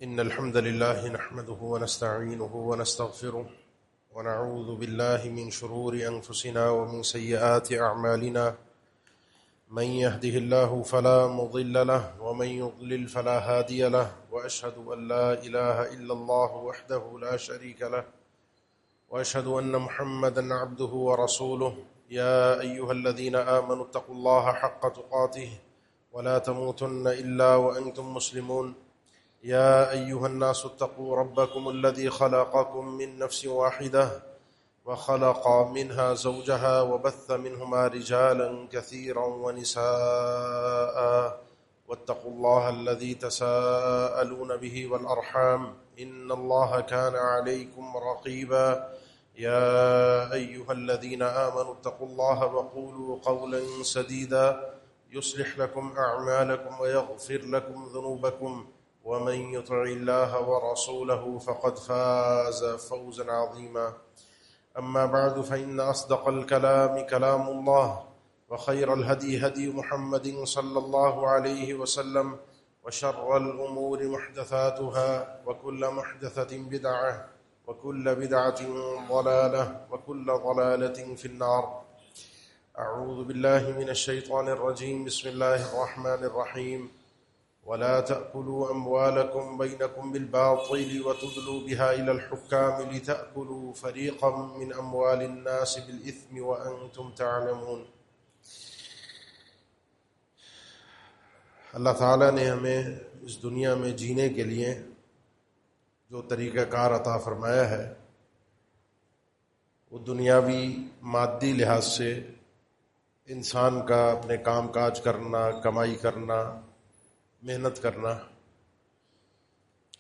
إن الحمد لله نحمده ونستعينه ونستغفره ونعوذ بالله من شرور أنفسنا ومن سيئات أعمالنا من يهده الله فلا مضل له ومن يضلل فلا هادي له وأشهد أن لا إله إلا الله وحده لا شريك له وأشهد أن محمدا عبده ورسوله يا أيها الذين آمنوا اتقوا الله حق تقاته ولا تموتن إلا وأنتم مسلمون يا أيها الناس اتقوا ربكم الذي خلقكم من نفس واحدة وخلق منها زوجها وبث منهما رجالا كثيرا ونساء واتقوا الله الذي تساءلون به والأرحام إن الله كان عليكم رقيبا يا أيها الذين آمنوا اتقوا الله وقولوا قولا سديدا يصلح لكم أعمالكم ويغفر لكم ذنوبكم ومن يطع الله ورسوله فقد فاز فوزا عظيما أما بعد فإن أصدق الكلام كلام الله وخير الهدي هدي محمد صلى الله عليه وسلم وشر الأمور محدثاتها وكل محدثة بدعة وكل بدعة ضلالة وكل ضلالة في النار. أعوذ بالله من الشيطان الرجيم. بسم الله الرحمن الرحيم. ولا تأكلوا أموالكم بينكم بالباطل وتدلوا بها إلى الحكام لتأكلوا فريقا من أموال الناس بالإثم وأنتم تعلمون. اللہ تعالیٰ نے ہمیں اس دنیا میں جینے کے لیے جو طریقہ کار عطا فرمایا ہے وہ دنیاوی مادی لحاظ سے انسان کا اپنے کام کاج کرنا، کمائی کرنا، محنت کرنا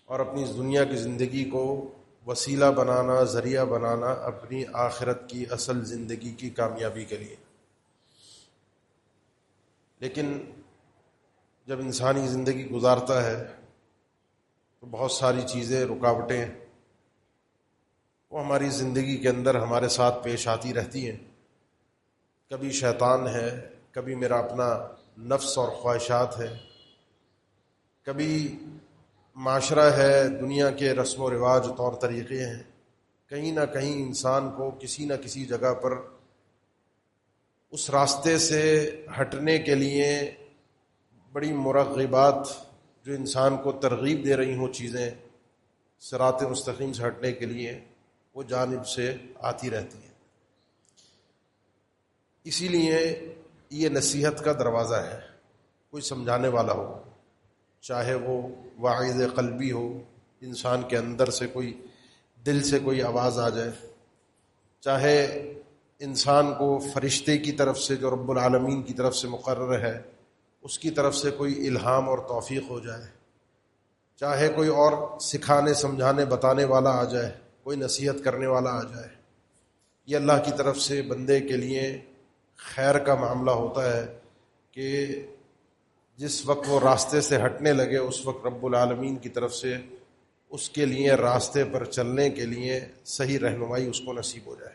اور اپنی اس دنیا کی زندگی کو وسیلہ بنانا، ذریعہ بنانا اپنی آخرت کی اصل زندگی کی کامیابی کے لیے. لیکن جب انسانی زندگی گزارتا ہے تو بہت ساری چیزیں، رکاوٹیں وہ ہماری زندگی کے اندر ہمارے ساتھ پیش آتی رہتی ہیں. کبھی شیطان ہے، کبھی میرا اپنا نفس اور خواہشات ہے، کبھی معاشرہ ہے، دنیا کے رسم و رواج، طور طریقے ہیں. کہیں نہ کہیں انسان کو کسی نہ کسی جگہ پر اس راستے سے ہٹنے کے لیے بڑی مرغبات جو انسان کو ترغیب دے رہی ہوں چیزیں صراط مستقیم سے ہٹنے کے لیے وہ جانب سے آتی رہتی ہیں. اسی لیے یہ نصیحت کا دروازہ ہے. کوئی سمجھانے والا ہو، چاہے وہ واعظ قلبی ہو، انسان کے اندر سے کوئی، دل سے کوئی آواز آ جائے، چاہے انسان کو فرشتے کی طرف سے جو رب العالمین کی طرف سے مقرر ہے اس کی طرف سے کوئی الہام اور توفیق ہو جائے، چاہے کوئی اور سکھانے، سمجھانے، بتانے والا آ جائے، کوئی نصیحت کرنے والا آ جائے، یہ اللہ کی طرف سے بندے کے لیے خیر کا معاملہ ہوتا ہے کہ جس وقت وہ راستے سے ہٹنے لگے اس وقت رب العالمین کی طرف سے اس کے لیے راستے پر چلنے کے لیے صحیح رہنمائی اس کو نصیب ہو جائے.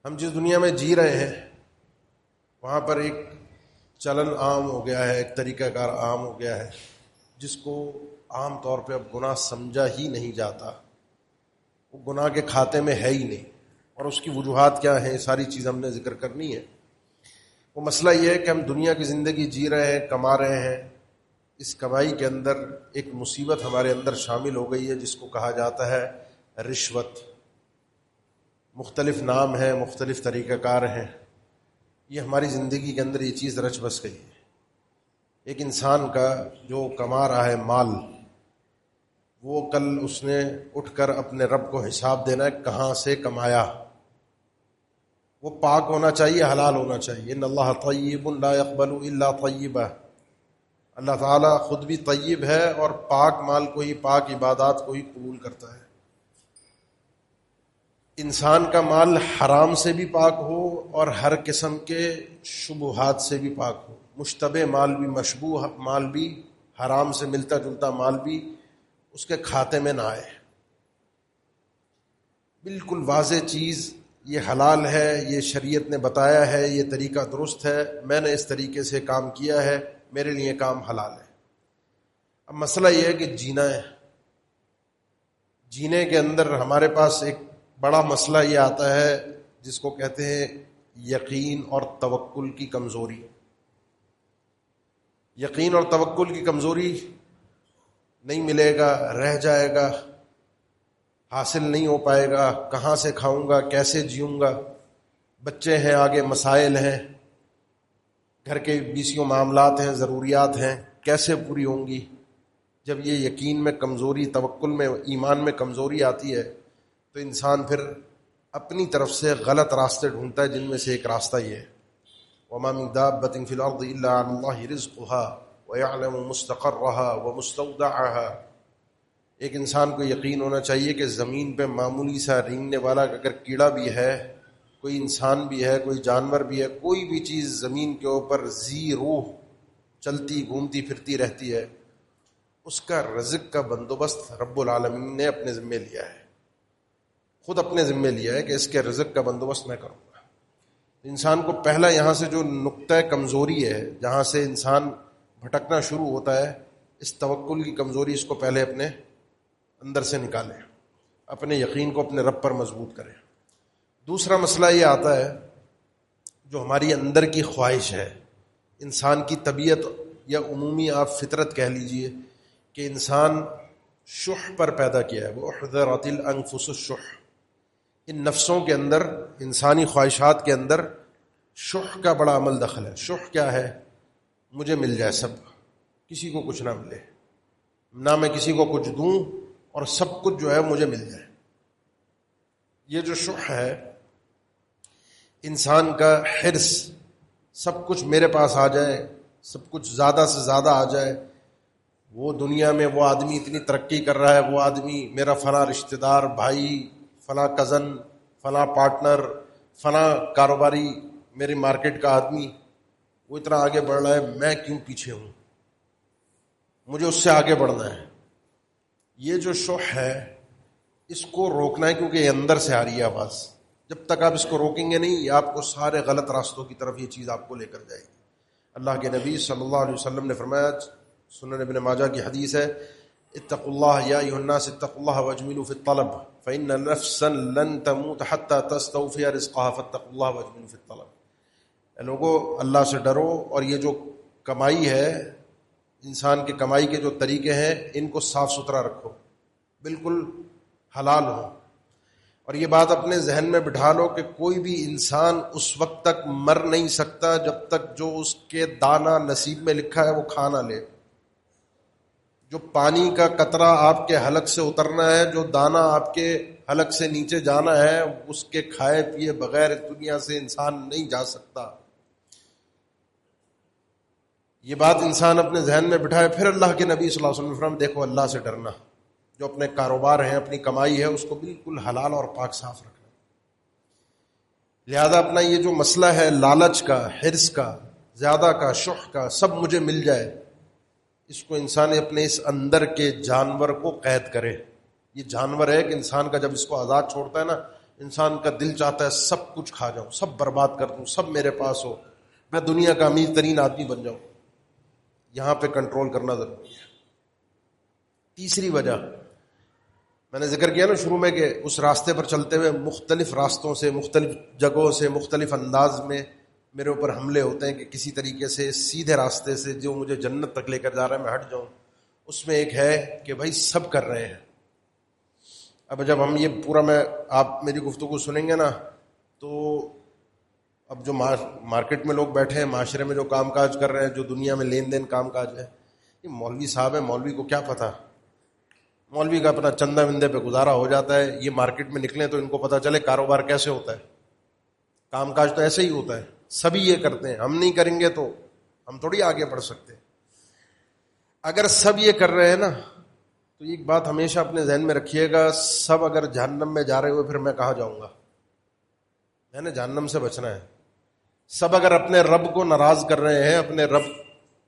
ہم جس دنیا میں جی رہے ہیں وہاں پر ایک چلن عام ہو گیا ہے، ایک طریقہ کار عام ہو گیا ہے جس کو عام طور پہ اب گناہ سمجھا ہی نہیں جاتا. وہ گناہ کے کھاتے میں ہے ہی نہیں، اور اس کی وجوہات کیا ہیں ساری چیز ہم نے ذکر کرنی ہے. وہ مسئلہ یہ ہے کہ ہم دنیا کی زندگی جی رہے ہیں، کما رہے ہیں، اس کمائی کے اندر ایک مصیبت ہمارے اندر شامل ہو گئی ہے جس کو کہا جاتا ہے رشوت. مختلف نام ہیں، مختلف طریقہ کار ہیں. یہ ہماری زندگی کے اندر یہ چیز رچ بس گئی ہے. ایک انسان کا جو کما رہا ہے مال، وہ کل اس نے اٹھ کر اپنے رب کو حساب دینا ہے کہاں سے کمایا. وہ پاک ہونا چاہیے، حلال ہونا چاہیے. ان اللہ طیب لا يقبل الا طیبا. اللہ تعالیٰ خود بھی طیب ہے اور پاک مال کو ہی، پاک عبادات کو ہی قبول کرتا ہے. انسان کا مال حرام سے بھی پاک ہو اور ہر قسم کے شبہات سے بھی پاک ہو. مشتبہ مال بھی، مشبوہ مال بھی، حرام سے ملتا جلتا مال بھی اس کے کھاتے میں نہ آئے. بالکل واضح چیز یہ حلال ہے، یہ شریعت نے بتایا ہے، یہ طریقہ درست ہے، میں نے اس طریقے سے کام کیا ہے، میرے لیے کام حلال ہے. اب مسئلہ یہ ہے کہ جینا ہے. جینے کے اندر ہمارے پاس ایک بڑا مسئلہ یہ آتا ہے جس کو کہتے ہیں یقین اور توکل کی کمزوری. یقین اور توکل کی کمزوری نہیں ملے گا، رہ جائے گا، حاصل نہیں ہو پائے گا. کہاں سے کھاؤں گا، کیسے جیوں گا، بچے ہیں، آگے مسائل ہیں، گھر کے بیسیوں معاملات ہیں، ضروریات ہیں، کیسے پوری ہوں گی؟ جب یہ یقین میں کمزوری، توکل میں، ایمان میں کمزوری آتی ہے تو انسان پھر اپنی طرف سے غلط راستے ڈھونڈتا ہے، جن میں سے ایک راستہ یہ ہے وَمَا مِن دَابَّةٍ فِي الْأَرْضِ إِلَّا عَلَى اللَّهِ رِزْقُهَا وَيَعْلَمُ مُسْتَقَرَّهَا وَمُسْتَوْدَعَهَا. ایک انسان کو یقین ہونا چاہیے کہ زمین پہ معمولی سا رینگنے والا اگر کیڑا بھی ہے، کوئی انسان بھی ہے، کوئی جانور بھی ہے، کوئی بھی چیز زمین کے اوپر ذی روح چلتی گھومتی پھرتی رہتی ہے، اس کا رزق کا بندوبست رب العالمین نے اپنے ذمہ لیا ہے، خود اپنے ذمہ لیا ہے کہ اس کے رزق کا بندوبست میں کروں گا. انسان کو پہلا یہاں سے جو نقطہ کمزوری ہے، جہاں سے انسان بھٹکنا شروع ہوتا ہے، اس توکل کی کمزوری، اس کو پہلے اپنے اندر سے نکالیں، اپنے یقین کو اپنے رب پر مضبوط کریں. دوسرا مسئلہ یہ آتا ہے جو ہماری اندر کی خواہش ہے، انسان کی طبیعت یا عمومی آپ فطرت کہہ لیجئے کہ انسان شح پر پیدا کیا ہے. وہ احضرت الانفس الشح، ان نفسوں کے اندر، انسانی خواہشات کے اندر شح کا بڑا عمل دخل ہے. شح کیا ہے؟ مجھے مل جائے سب، کسی کو کچھ نہ ملے، نہ میں کسی کو کچھ دوں، اور سب کچھ جو ہے مجھے مل جائے. یہ جو شح ہے، انسان کا حرص، سب کچھ میرے پاس آ جائے، سب کچھ زیادہ سے زیادہ آ جائے. وہ دنیا میں وہ آدمی اتنی ترقی کر رہا ہے، وہ آدمی، میرا فلاں رشتہ دار، بھائی، فلاں کزن، فلاں پارٹنر، فلاں کاروباری، میری مارکیٹ کا آدمی، وہ اتنا آگے بڑھ رہا ہے، میں کیوں پیچھے ہوں؟ مجھے اس سے آگے بڑھنا ہے. یہ جو شح ہے، اس کو روکنا ہے، کیونکہ یہ اندر سے آ رہی ہے آواز. جب تک آپ اس کو روکیں گے نہیں، یہ آپ کو سارے غلط راستوں کی طرف یہ چیز آپ کو لے کر جائے گی. اللہ کے نبی صلی اللہ علیہ وسلم نے فرمایا، سنن ابن ماجہ کی حدیث ہے، اتقوا اللہ یا ایھا الناس اتقوا اللہ واجملوا فی الطلب فإن نفسا لن تموت حتى تستوفی رزقها فاتقوا اللہ واجملوا فی الطلب. اے لوگو، اللہ سے ڈرو، اور یہ جو کمائی ہے، انسان کے کمائی کے جو طریقے ہیں، ان کو صاف ستھرا رکھو، بالکل حلال ہو. اور یہ بات اپنے ذہن میں بٹھا لو کہ کوئی بھی انسان اس وقت تک مر نہیں سکتا جب تک جو اس کے دانہ نصیب میں لکھا ہے وہ کھا نہ لے. جو پانی کا قطرہ آپ کے حلق سے اترنا ہے، جو دانہ آپ کے حلق سے نیچے جانا ہے، اس کے کھائے پیے بغیر دنیا سے انسان نہیں جا سکتا. یہ بات انسان اپنے ذہن میں بٹھائے. پھر اللہ کے نبی صلی اللہ علیہ وسلم نے فرمایا، دیکھو اللہ سے ڈرنا، جو اپنے کاروبار ہیں، اپنی کمائی ہے، اس کو بالکل حلال اور پاک صاف رکھنا. لہذا اپنا یہ جو مسئلہ ہے لالچ کا، حرص کا، زیادہ کا، شح کا، سب مجھے مل جائے، اس کو انسان اپنے اس اندر کے جانور کو قید کرے. یہ جانور ہے کہ انسان کا جب اس کو آزاد چھوڑتا ہے نا، انسان کا دل چاہتا ہے سب کچھ کھا جاؤں، سب برباد کر دوں، سب میرے پاس ہو، میں دنیا کا امیر ترین آدمی بن جاؤں. یہاں پہ کنٹرول کرنا ضروری ہے. تیسری وجہ میں نے ذکر کیا نا شروع میں، کہ اس راستے پر چلتے ہوئے مختلف راستوں سے، مختلف جگہوں سے، مختلف انداز میں میرے اوپر حملے ہوتے ہیں کہ کسی طریقے سے سیدھے راستے سے جو مجھے جنت تک لے کر جا رہا ہے میں ہٹ جاؤں. اس میں ایک ہے کہ بھائی سب کر رہے ہیں. اب جب ہم یہ پورا، میں آپ میری گفتگو سنیں گے نا، تو اب جو مارکیٹ میں لوگ بیٹھے ہیں، معاشرے میں جو کام کاج کر رہے ہیں، جو دنیا میں لین دین کام کاج ہے، یہ مولوی صاحب ہے، مولوی کو کیا پتہ؟ مولوی کا اپنا چندہ وندے پہ گزارا ہو جاتا ہے. یہ مارکیٹ میں نکلیں تو ان کو پتہ چلے کاروبار کیسے ہوتا ہے، کام کاج تو ایسے ہی ہوتا ہے. سبھی یہ کرتے ہیں، ہم نہیں کریں گے تو ہم تھوڑی آگے بڑھ سکتے. اگر سب یہ کر رہے ہیں نا، تو ایک بات ہمیشہ اپنے ذہن میں رکھیے گا، سب اگر جہنم میں جا رہے ہوئے، پھر میں کہاں جاؤں گا؟ ہے نا، جہنم سے بچنا ہے. سب اگر اپنے رب کو ناراض کر رہے ہیں، اپنے رب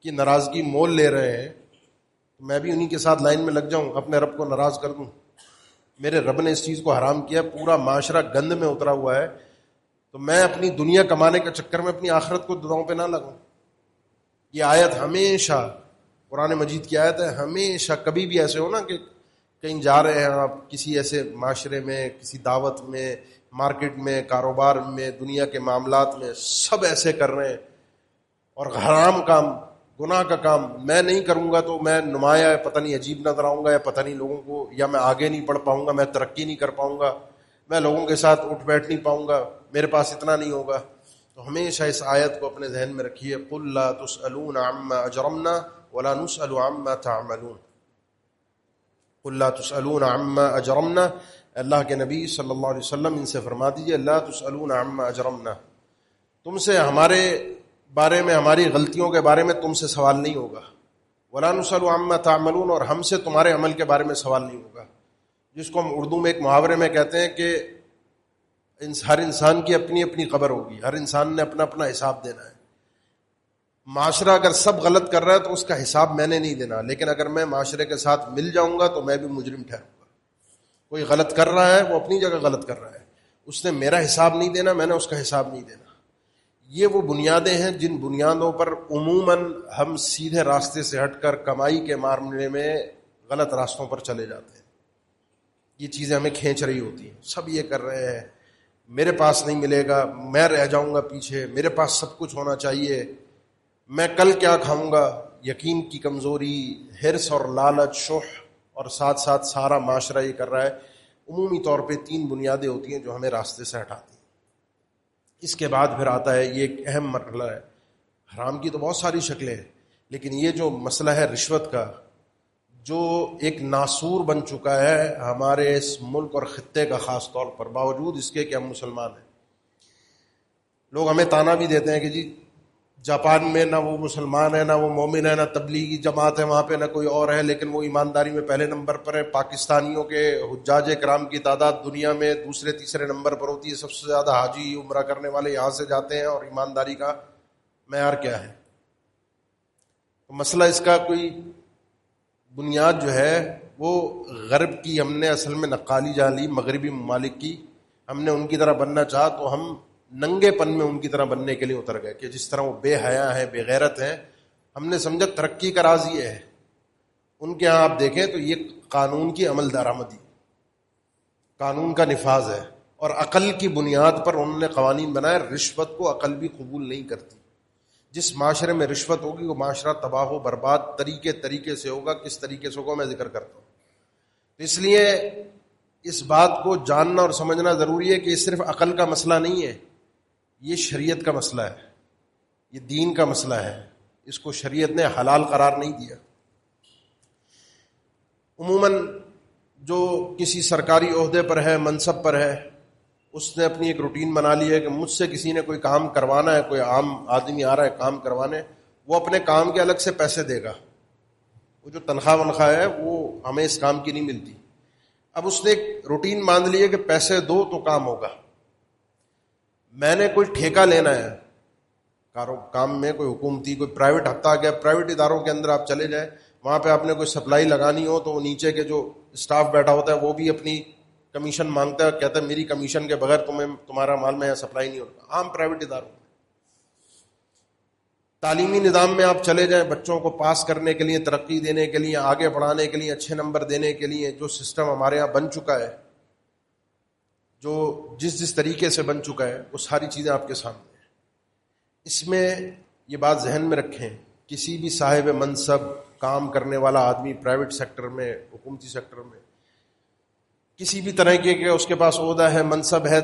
کی ناراضگی مول لے رہے ہیں، تو میں بھی انہی کے ساتھ لائن میں لگ جاؤں، اپنے رب کو ناراض کر دوں؟ میرے رب نے اس چیز کو حرام کیا، پورا معاشرہ گند میں اترا ہوا ہے، تو میں اپنی دنیا کمانے کے چکر میں اپنی آخرت کو داؤں پہ نہ لگوں. یہ آیت ہمیشہ قرآن مجید کی آیت ہے، ہمیشہ کبھی بھی ایسے ہو نا کہ کہیں جا رہے ہیں آپ کسی ایسے معاشرے میں، کسی دعوت میں، مارکیٹ میں، کاروبار میں، دنیا کے معاملات میں، سب ایسے کر رہے ہیں اور حرام کام، گناہ کا کام میں نہیں کروں گا تو میں نمایاں پتہ نہیں عجیب نظر آؤں گا، یا پتہ نہیں لوگوں کو، یا میں آگے نہیں بڑھ پاؤں گا، میں ترقی نہیں کر پاؤں گا، میں لوگوں کے ساتھ اٹھ بیٹھ نہیں پاؤں گا، میرے پاس اتنا نہیں ہوگا. تو ہمیشہ اس آیت کو اپنے ذہن میں رکھیے، قُل لَا تُسْأَلُونَ عَمَّا أَجْرَمْنَا وَلَا نُسْأَلُ عَمَّا تَعْمَلُونَ. قُل لَا تُسْأَلُونَ عَمَّا أَجْرَمْنَا، اللہ کے نبی صلی اللہ علیہ وسلم ان سے فرما دیجئے، لا تسألون عما اجرمنا، تم سے ہمارے بارے میں، ہماری غلطیوں کے بارے میں تم سے سوال نہیں ہوگا، ولا نسأل عما تعملون، اور ہم سے تمہارے عمل کے بارے میں سوال نہیں ہوگا، جس کو ہم اردو میں ایک محاورے میں کہتے ہیں کہ ہر انسان کی اپنی اپنی قبر ہوگی، ہر انسان نے اپنا اپنا حساب دینا ہے. معاشرہ اگر سب غلط کر رہا ہے تو اس کا حساب میں نے نہیں دینا، لیکن اگر میں معاشرے کے ساتھ مل جاؤں گا تو میں بھی مجرم ٹھہروں گا. کوئی غلط کر رہا ہے، وہ اپنی جگہ غلط کر رہا ہے، اس نے میرا حساب نہیں دینا، میں نے اس کا حساب نہیں دینا. یہ وہ بنیادیں ہیں جن بنیادوں پر عموماً ہم سیدھے راستے سے ہٹ کر کمائی کے معاملے میں غلط راستوں پر چلے جاتے ہیں. یہ چیزیں ہمیں کھینچ رہی ہوتی ہیں، سب یہ کر رہے ہیں، میرے پاس نہیں ملے گا، میں رہ جاؤں گا پیچھے، میرے پاس سب کچھ ہونا چاہیے، میں کل کیا کھاؤں گا. یقین کی کمزوری، حرص اور لالچ، شح، اور ساتھ ساتھ سارا معاشرہ یہ کر رہا ہے. عمومی طور پہ 3 بنیادیں ہوتی ہیں جو ہمیں راستے سے ہٹاتی ہیں. اس کے بعد پھر آتا ہے یہ ایک اہم مرحلہ ہے. حرام کی تو بہت ساری شکلیں ہیں، لیکن یہ جو مسئلہ ہے رشوت کا، جو ایک ناسور بن چکا ہے ہمارے اس ملک اور خطے کا، خاص طور پر باوجود اس کے کہ ہم مسلمان ہیں. لوگ ہمیں تانا بھی دیتے ہیں کہ جی جاپان میں نہ وہ مسلمان ہے، نہ وہ مومن ہے، نہ تبلیغی جماعت ہے وہاں پہ، نہ کوئی اور ہے، لیکن وہ ایمانداری میں پہلے نمبر پر ہے. پاکستانیوں کے حجاج کرام کی تعداد دنیا میں دوسرے تیسرے نمبر پر ہوتی ہے. سب سے زیادہ حاجی عمرہ کرنے والے یہاں سے جاتے ہیں، اور ایمانداری کا معیار کیا ہے؟ تو مسئلہ اس کا کوئی بنیاد جو ہے وہ غرب کی ہم نے اصل میں نقالی جان لی، مغربی ممالک کی. ہم نے ان کی طرح بننا چاہا تو ہم ننگے پن میں ان کی طرح بننے کے لیے اتر گئے کہ جس طرح وہ بے حیا ہیں، بے غیرت ہیں. ہم نے سمجھا ترقی کا راز یہ ہے. ان کے ہاں آپ دیکھیں تو یہ قانون کی عمل درآمدی، قانون کا نفاذ ہے، اور عقل کی بنیاد پر انہوں نے قوانین بنائے. رشوت کو عقل بھی قبول نہیں کرتی. جس معاشرے میں رشوت ہوگی وہ معاشرہ تباہ و برباد طریقے سے ہوگا. کس طریقے سے ہوگا میں ذکر کرتا ہوں. اس لیے اس بات کو جاننا اور سمجھنا ضروری ہے کہ یہ صرف عقل کا مسئلہ نہیں ہے، یہ شریعت کا مسئلہ ہے، یہ دین کا مسئلہ ہے. اس کو شریعت نے حلال قرار نہیں دیا. عموماً جو کسی سرکاری عہدے پر ہے، منصب پر ہے، اس نے اپنی ایک روٹین بنا لی ہے کہ مجھ سے کسی نے کوئی کام کروانا ہے، کوئی عام آدمی آ رہا ہے کام کروانے، وہ اپنے کام کے الگ سے پیسے دے گا. وہ جو تنخواہ ونخواہ ہے وہ ہمیں اس کام کی نہیں ملتی. اب اس نے ایک روٹین باندھ لی ہے کہ پیسے دو تو کام ہوگا. میں نے کوئی ٹھیکہ لینا ہے کام میں، کوئی حکومتی، کوئی پرائیویٹ، حتیٰ کہ پرائیویٹ اداروں کے اندر آپ چلے جائیں، وہاں پہ آپ نے کوئی سپلائی لگانی ہو تو وہ نیچے کے جو اسٹاف بیٹھا ہوتا ہے وہ بھی اپنی کمیشن مانگتا ہے، کہتا ہے میری کمیشن کے بغیر تمہارا مال میں سپلائی نہیں ہوگا. عام پرائیویٹ اداروں میں. تعلیمی نظام میں آپ چلے جائیں، بچوں کو پاس کرنے کے لیے، ترقی دینے کے لیے، آگے بڑھانے کے لیے، اچھے نمبر دینے کے لیے جو سسٹم ہمارے ہاں بن چکا ہے، جو جس طریقے سے بن چکا ہے، وہ ساری چیزیں آپ کے سامنے ہیں. اس میں یہ بات ذہن میں رکھیں، کسی بھی صاحب منصب، کام کرنے والا آدمی، پرائیویٹ سیکٹر میں، حکومتی سیکٹر میں، کسی بھی طرح کے کہ اس کے پاس عہدہ ہے، منصب ہے،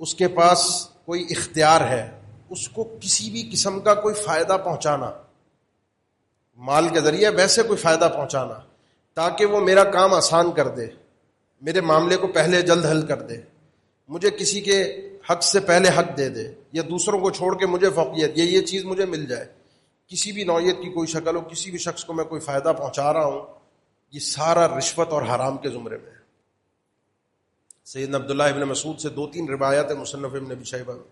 اس کے پاس کوئی اختیار ہے، اس کو کسی بھی قسم کا کوئی فائدہ پہنچانا، مال کے ذریعے ویسے کوئی فائدہ پہنچانا تاکہ وہ میرا کام آسان کر دے، میرے معاملے کو پہلے جلد حل کر دے، مجھے کسی کے حق سے پہلے حق دے دے، یا دوسروں کو چھوڑ کے مجھے فوقیت، یہ چیز مجھے مل جائے، کسی بھی نوعیت کی کوئی شکل ہو، کسی بھی شخص کو میں کوئی فائدہ پہنچا رہا ہوں، یہ سارا رشوت اور حرام کے زمرے میں ہے. سیدنا عبداللہ ابن مسعود سے 2-3 روایات ہیں مصنف ابن ابی شیبہ میں.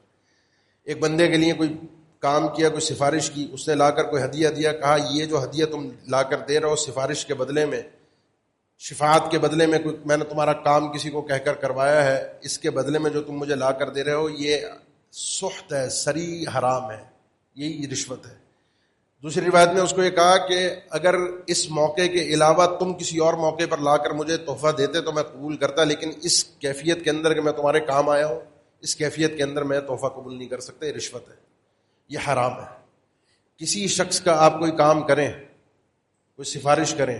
ایک بندے کے لیے کوئی کام کیا، کوئی سفارش کی، اس نے لا کر کوئی ہدیہ دیا، کہا یہ جو ہدیہ تم لا کر دے رہے ہو سفارش کے بدلے میں، شفاعت کے بدلے میں، میں نے تمہارا کام کسی کو کہہ کر کروایا ہے، اس کے بدلے میں جو تم مجھے لا کر دے رہے ہو یہ سخت ہے، سری حرام ہے، یہی رشوت ہے. دوسری روایت میں اس کو یہ کہا کہ اگر اس موقع کے علاوہ تم کسی اور موقع پر لا کر مجھے تحفہ دیتے تو میں قبول کرتا، لیکن اس کیفیت کے اندر کہ میں تمہارے کام آیا ہوں، اس کیفیت کے اندر میں تحفہ قبول نہیں کر سکتا، یہ رشوت ہے، یہ حرام ہے۔ کسی شخص کا آپ کوئی کام کریں، کوئی سفارش کریں،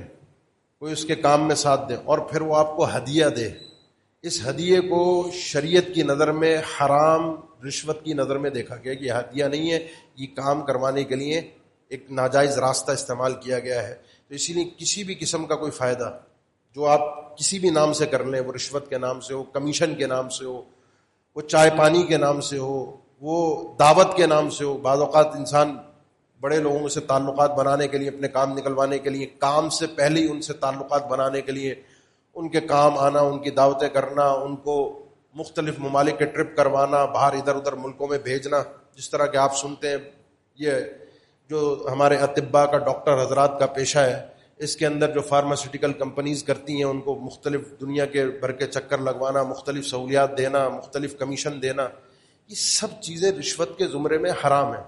کوئی اس کے کام میں ساتھ دے اور پھر وہ آپ کو ہدیہ دے، اس ہدیے کو شریعت کی نظر میں حرام، رشوت کی نظر میں دیکھا گیا کہ یہ ہدیہ نہیں ہے، یہ کام کروانے کے لیے ایک ناجائز راستہ استعمال کیا گیا ہے۔ تو اسی لیے کسی بھی قسم کا کوئی فائدہ جو آپ کسی بھی نام سے کر لیں، وہ رشوت کے نام سے ہو، کمیشن کے نام سے ہو، وہ چائے پانی کے نام سے ہو، وہ دعوت کے نام سے ہو۔ بعض اوقات انسان بڑے لوگوں سے تعلقات بنانے کے لیے، اپنے کام نکلوانے کے لیے، کام سے پہلے ہی ان سے تعلقات بنانے کے لیے ان کے کام آنا، ان کی دعوتیں کرنا، ان کو مختلف ممالک کے ٹرپ کروانا، باہر ادھر ادھر ملکوں میں بھیجنا، جس طرح کہ آپ سنتے ہیں یہ جو ہمارے اطباء کا، ڈاکٹر حضرات کا پیشہ ہے، اس کے اندر جو فارماسیوٹیکل کمپنیز کرتی ہیں ان کو مختلف دنیا کے بھر کے چکر لگوانا، مختلف سہولیات دینا، مختلف کمیشن دینا، یہ سب چیزیں رشوت کے زمرے میں حرام ہیں۔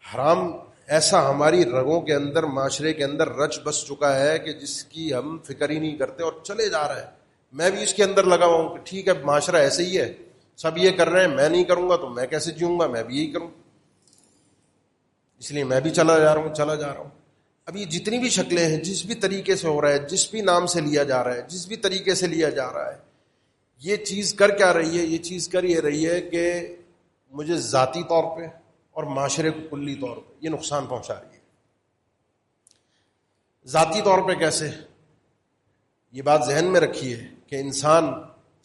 حرام ایسا ہماری رگوں کے اندر، معاشرے کے اندر رچ بس چکا ہے کہ جس کی ہم فکر ہی نہیں کرتے اور چلے جا رہے ہیں۔ میں بھی اس کے اندر لگا ہوں کہ ٹھیک ہے معاشرہ ایسے ہی ہے، سب یہ کر رہے ہیں، میں نہیں کروں گا تو میں کیسے جیوں گا، میں بھی یہی کروں، اس لیے میں بھی چلا جا رہا ہوں۔ اب یہ جتنی بھی شکلیں ہیں، جس بھی طریقے سے ہو رہا ہے، جس بھی نام سے لیا جا رہا ہے، جس بھی طریقے سے لیا جا رہا ہے، یہ چیز کر کیا رہی ہے؟ یہ چیز کر یہ رہی ہے کہ مجھے ذاتی طور پہ اور معاشرے کو کلی طور پہ یہ نقصان پہنچا رہی ہے۔ ذاتی طور پہ کیسے؟ یہ بات ذہن میں رکھیے کہ انسان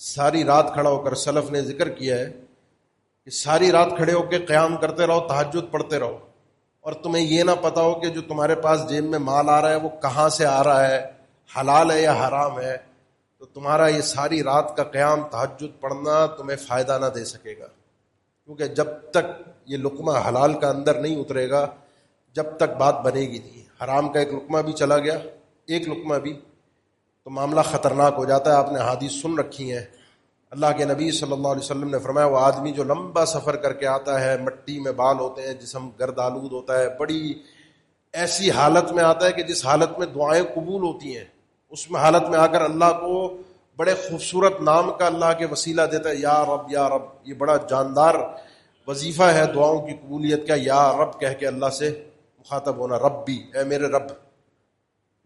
ساری رات کھڑا ہو کر، سلف نے ذکر کیا ہے کہ ساری رات کھڑے ہو کے قیام کرتے رہو، تہجد پڑھتے رہو، اور تمہیں یہ نہ پتا ہو کہ جو تمہارے پاس جیب میں مال آ رہا ہے وہ کہاں سے آ رہا ہے، حلال ہے یا حرام ہے، تو تمہارا یہ ساری رات کا قیام، تہجد پڑھنا تمہیں فائدہ نہ دے سکے گا، کیونکہ جب تک یہ لقمہ حلال کا اندر نہیں اترے گا، جب تک بات بنے گی نہیں۔ حرام کا ایک لقمہ بھی چلا گیا، ایک لقمہ بھی، تو معاملہ خطرناک ہو جاتا ہے۔ آپ نے حدیث سن رکھی ہیں، اللہ کے نبی صلی اللہ علیہ وسلم نے فرمایا وہ آدمی جو لمبا سفر کر کے آتا ہے، مٹی میں بال ہوتے ہیں، جسم گرد آلود ہوتا ہے، بڑی ایسی حالت میں آتا ہے کہ جس حالت میں دعائیں قبول ہوتی ہیں، اس میں حالت میں آ کر اللہ کو بڑے خوبصورت نام کا اللہ کے وسیلہ دیتا ہے، یا رب یا رب۔ یہ بڑا جاندار وظیفہ ہے دعاؤں کی قبولیت کا، یا رب کہہ کے اللہ سے مخاطب ہونا، ربی، اے میرے رب۔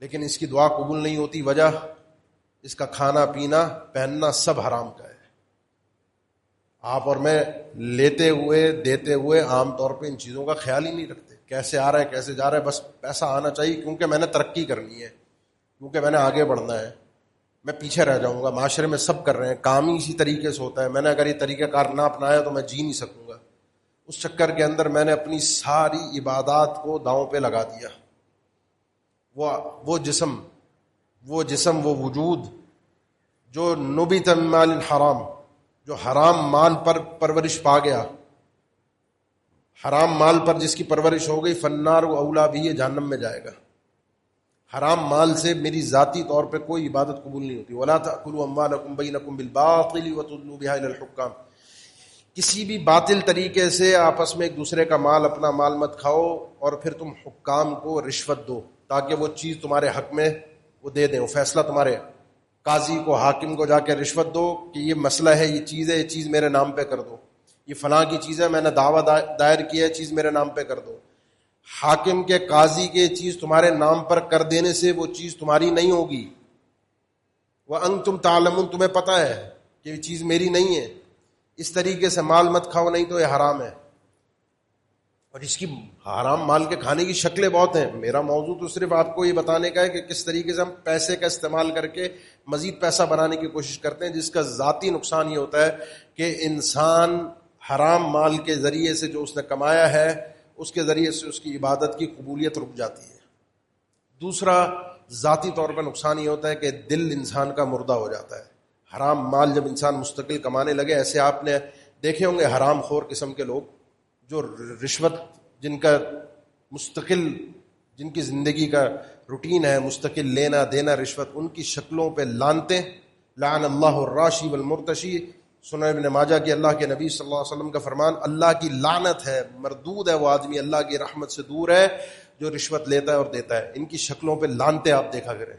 لیکن اس کی دعا قبول نہیں ہوتی، وجہ اس کا کھانا پینا پہننا سب حرام کا ہے۔ آپ اور میں لیتے ہوئے دیتے ہوئے عام طور پہ ان چیزوں کا خیال ہی نہیں رکھتے، کیسے آ رہا ہے کیسے جا رہا ہے، بس پیسہ آنا چاہیے کیونکہ میں نے ترقی کرنی ہے، کیونکہ میں نے آگے بڑھنا ہے، میں پیچھے رہ جاؤں گا، معاشرے میں سب کر رہے ہیں، کام ہی اسی طریقے سے ہوتا ہے، میں نے اگر یہ طریقہ کار نہ اپنایا تو میں جی نہیں سکوں گا۔ اس چکر کے اندر میں نے اپنی ساری عبادات کو داؤں پہ لگا دیا۔ وہ جسم وہ وجود جو نبت من مال حرام، جو حرام مال پر پرورش پا گیا، حرام مال پر جس کی پرورش ہو گئی، فنار و اولا بھی، یہ جہنم میں جائے گا۔ حرام مال سے میری ذاتی طور پہ کوئی عبادت قبول نہیں ہوتی۔ وَلَا تَأْكُلُوا أَمْوَالَكُمْ بَيْنَكُمْ بِالْبَاطِلِ وَتُدْلُوا بِهَا إِلَى الْحُكَّامِ، کسی بھی باطل طریقے سے آپس میں ایک دوسرے کا مال، اپنا مال مت کھاؤ اور پھر تم حکام کو رشوت دو تاکہ وہ چیز تمہارے حق میں وہ دے دیں، وہ فیصلہ تمہارے قاضی کو، حاکم کو جا کے رشوت دو کہ یہ مسئلہ ہے، یہ چیز ہے، یہ چیز میرے نام پہ کر دو، یہ فلاں کی چیز ہے، میں نے دعویٰ دائر کیا ہے، چیز میرے نام پہ کر دو۔ حاکم کے، قاضی کے چیز تمہارے نام پر کر دینے سے وہ چیز تمہاری نہیں ہوگی۔ وَأَنْتُمْ تَعْلَمُونَ، تمہیں پتہ ہے کہ یہ چیز میری نہیں ہے، اس طریقے سے مال مت کھاؤ، نہیں تو یہ حرام ہے۔ اور اس کی حرام مال کے کھانے کی شکلیں بہت ہیں، میرا موضوع تو صرف آپ کو یہ بتانے کا ہے کہ کس طریقے سے ہم پیسے کا استعمال کر کے مزید پیسہ بنانے کی کوشش کرتے ہیں، جس کا ذاتی نقصان یہ ہوتا ہے کہ انسان حرام مال کے ذریعے سے جو اس نے کمایا ہے، اس کے ذریعے سے اس کی عبادت کی قبولیت رک جاتی ہے۔ دوسرا ذاتی طور پر نقصان یہ ہوتا ہے کہ دل انسان کا مردہ ہو جاتا ہے۔ حرام مال جب انسان مستقل کمانے لگے، ایسے آپ نے دیکھے ہوں گے حرام خور قسم کے لوگ جو رشوت، جن کا مستقل، جن کی زندگی کا روٹین ہے مستقل لینا دینا رشوت، ان کی شکلوں پہ لعنتیں، لعن اللہ الراشی والمرتشی، سنن ابن ماجہ کی اللہ کے نبی صلی اللہ علیہ وسلم کا فرمان، اللہ کی لعنت ہے، مردود ہے وہ آدمی، اللہ کی رحمت سے دور ہے جو رشوت لیتا ہے اور دیتا ہے۔ ان کی شکلوں پہ لعنتیں آپ دیکھا کریں۔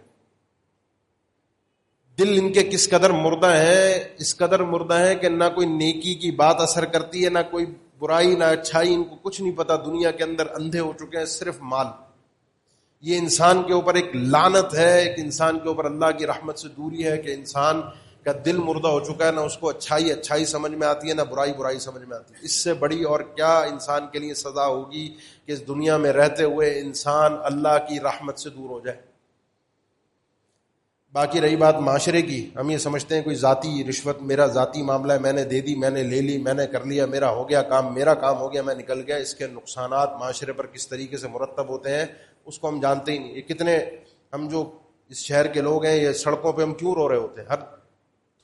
دل ان کے کس قدر مردہ ہیں، اس قدر مردہ ہیں کہ نہ کوئی نیکی کی بات اثر کرتی ہے، نہ کوئی برائی، نہ اچھائی، ان کو کچھ نہیں پتا، دنیا کے اندر اندھے ہو چکے ہیں، صرف مال۔ یہ انسان کے اوپر ایک لعنت ہے، ایک انسان کے اوپر اللہ کی رحمت سے دوری ہے کہ انسان کا دل مردہ ہو چکا ہے، نہ اس کو اچھائی اچھائی سمجھ میں آتی ہے، نہ برائی برائی سمجھ میں آتی ہے۔ اس سے بڑی اور کیا انسان کے لیے سزا ہوگی کہ اس دنیا میں رہتے ہوئے انسان اللہ کی رحمت سے دور ہو جائے۔ باقی رہی بات معاشرے کی، ہم یہ سمجھتے ہیں کوئی ذاتی رشوت میرا ذاتی معاملہ ہے، میں نے دے دی، میں نے لے لی، میں نے کر لیا، میرا ہو گیا کام، میرا کام ہو گیا، میں نکل گیا۔ اس کے نقصانات معاشرے پر کس طریقے سے مرتب ہوتے ہیں اس کو ہم جانتے ہی نہیں۔ یہ کتنے ہم جو اس شہر کے لوگ ہیں، یہ سڑکوں پہ ہم کیوں رو رہے ہوتے ہیں؟ ہر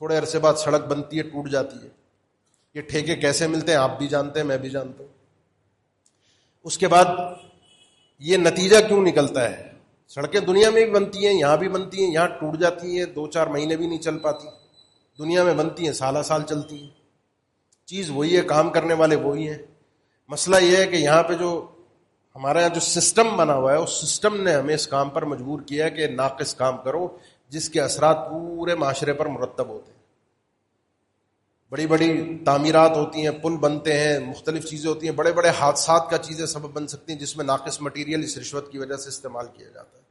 تھوڑے عرصے بعد سڑک بنتی ہے، ٹوٹ جاتی ہے۔ یہ ٹھیکے کیسے ملتے ہیں آپ بھی جانتے ہیں، میں بھی جانتا ہوں۔ اس کے بعد یہ نتیجہ کیوں نکلتا ہے؟ سڑکیں دنیا میں بھی بنتی ہیں، یہاں بھی بنتی ہیں، یہاں ٹوٹ جاتی ہیں، 2-4 مہینے بھی نہیں چل پاتی، دنیا میں بنتی ہیں سالہ سال چلتی ہیں۔ چیز وہی ہے، کام کرنے والے وہی ہیں۔ مسئلہ یہ ہے کہ یہاں پہ جو ہمارے یہاں جو سسٹم بنا ہوا ہے، اس سسٹم نے ہمیں اس کام پر مجبور کیا ہے کہ ناقص کام کرو، جس کے اثرات پورے معاشرے پر مرتب ہوتے ہیں۔ بڑی بڑی تعمیرات ہوتی ہیں، پل بنتے ہیں، مختلف چیزیں ہوتی ہیں، بڑے بڑے حادثات کا چیزیں سبب بن سکتی ہیں جس میں ناقص مٹیریل اس رشوت کی وجہ سے استعمال کیا جاتا ہے۔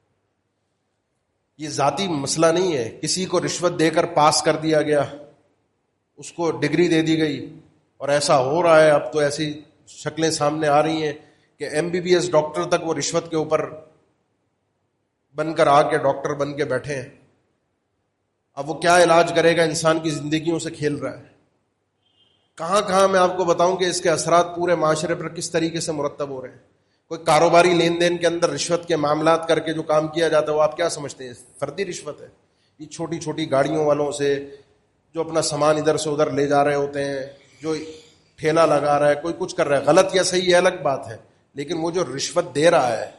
یہ ذاتی مسئلہ نہیں ہے، کسی کو رشوت دے کر پاس کر دیا گیا، اس کو ڈگری دے دی گئی اور ایسا ہو رہا ہے۔ اب تو ایسی شکلیں سامنے آ رہی ہیں کہ MBBS ڈاکٹر تک وہ رشوت کے اوپر بن کر آ کے ڈاکٹر بن کے بیٹھے ہیں۔ اب وہ کیا علاج کرے گا؟ انسان کی زندگیوں سے کھیل رہا ہے۔ کہاں کہاں میں آپ کو بتاؤں کہ اس کے اثرات پورے معاشرے پر کس طریقے سے مرتب ہو رہے ہیں۔ کوئی کاروباری لین دین کے اندر رشوت کے معاملات کر کے جو کام کیا جاتا ہے وہ آپ کیا سمجھتے ہیں؟ فردی رشوت ہے۔ یہ چھوٹی چھوٹی گاڑیوں والوں سے جو اپنا سامان ادھر سے ادھر لے جا رہے ہوتے ہیں، جو ٹھیلا لگا رہا ہے، کوئی کچھ کر رہا ہے، غلط یا صحیح ہے الگ بات ہے، لیکن وہ جو رشوت دے رہا ہے